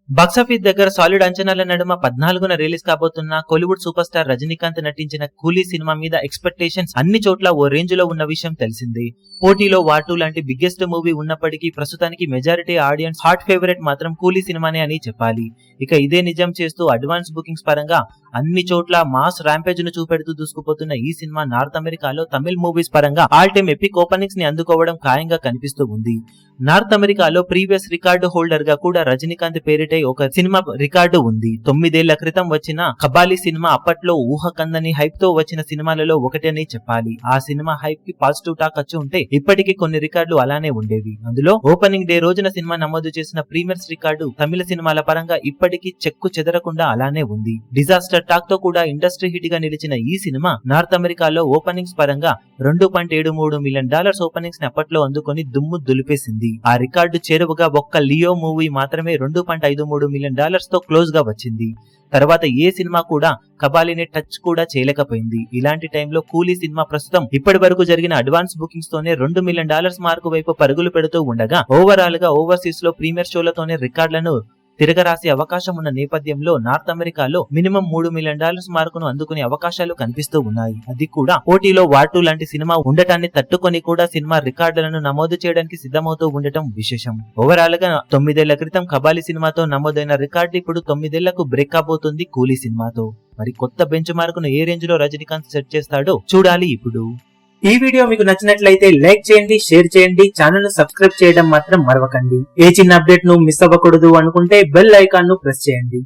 Box office దగ్గర solid అంచనాల నడుమ 14న రిలీజ్ కాబోతున్న కోలీవుడ్ సూపర్ స్టార్ రజనీకాంత్ నటించిన కూలీ సినిమా మీద ఎక్స్పెక్టేషన్స్ అన్ని చోట్ల ఓ రేంజ్ లో ఉన్న విషయం తెలిసిందే. పోటీలో వార్ 2 లాంటి బిగ్గెస్ట్ మూవీ ఉన్నప్పటికీ ప్రస్తుతానికి మెజారిటీ ఆడియన్స్ హాట్ ఫేవరెట్ మాత్రం కూలీ సినిమానే అని చెప్పాలి. ఇక ఇదే నిజం చేస్తూ అడ్వాన్స్ బుకింగ్స్ పరంగా అన్ని చోట్ల మాస్ ర్యాంపేజ్ ను చూపెడుతూ దూసుకుపోతున్న ఈ సినిమా నార్త్ అమెరికాలో తమిళ్ మూవీస్ పరంగా ఆల్ టైమ్ ఎపిక్ ఓపెనింగ్స్ ని అందుకోవడం ఖాయంగా కనిపిస్తూ ఉంది. నార్త్ అమెరికాలో ప్రీవియస్ రికార్డు హోల్డర్ గా కూడా రజనీకాంత్ పేరిటై ఒక సినిమా రికార్డు ఉంది. 9 ఏళ్ల క్రితం వచ్చిన కబాలి సినిమా అప్పట్లో ఊహకందని హైప్ తో వచ్చిన సినిమాలలో ఒకటని చెప్పాలి. ఆ సినిమా హైప్ కి పాజిటివ్ టాక్ వచ్చి ఉంటే ఇప్పటికీ కొన్ని రికార్డులు అలానే ఉండేవి. అందులో ఓపెనింగ్ డే రోజున సినిమా నమోదు చేసిన ప్రీమియర్స్ రికార్డు తమిళ సినిమాల పరంగా ఇప్పటికీ చెక్కు చెదరకుండా అలానే ఉంది. డిజాస్టర్ టాక్ తో కూడా ఇండస్ట్రీ హిట్ గా నిలిచిన ఈ సినిమా నార్త్ అమెరికాలో ఓపెనింగ్స్ పరంగా $2.73 మిలియన్ ఓపెనింగ్స్ ని అప్పట్లో అందుకొని దుమ్ము దులిపేసింది. ఆ రికార్డు చేరువగా ఒక్క లియో మూవీ మాత్రమే $2.53 మిలియన్ తో క్లోజ్ గా వచ్చింది. తర్వాత ఏ సినిమా కూడా కబాలిని టచ్ కూడా చేయలేకపోయింది. ఇలాంటి టైంలో కూలీ సినిమా ప్రస్తుతం ఇప్పటి వరకు జరిగిన అడ్వాన్స్ బుకింగ్స్ తోనే $2 మిలియన్ మార్కు వైపు పరుగులు పెడుతూ ఉండగా ఓవరాల్ గా ఓవర్సీస్ లో ప్రీమియర్ షోలతోనే రికార్డులను తిరగరాసే అవకాశం ఉన్న నేపథ్యంలో నార్త్ అమెరికాలో మినిమం $3 మిలియన్ మార్కును అందుకునే అవకాశాలు కనిపిస్తూ ఉన్నాయి. అది కూడా పోటీలో వార్ 2 లాంటి సినిమా ఉండటాన్ని తట్టుకొని కూడా సినిమా రికార్డులను నమోదు చేయడానికి సిద్ధమవుతూ ఉండటం విశేషం. ఓవరాల్ గా 9 ఏళ్ల క్రితం కబాలి సినిమాతో నమోదైన రికార్డు ఇప్పుడు 9 ఏళ్లకు బ్రేక్ కాబోతుంది కూలీ సినిమాతో. మరి కొత్త బెంచ్ మార్కును ఏ రేంజ్ లో రజనీకాంత్ సెట్ చేస్తాడో చూడాలి ఇప్పుడు. ఈ వీడియో మీకు నచ్చినట్లయితే లైక్ చేయండి, షేర్ చేయండి, ఛానల్ ను సబ్స్క్రైబ్ చేయడం మాత్రం మరవకండి. ఏ చిన్న అప్డేట్ ను మిస్ అవ్వకూడదు అనుకుంటే బెల్ ఐకాన్ ను ప్రెస్ చేయండి.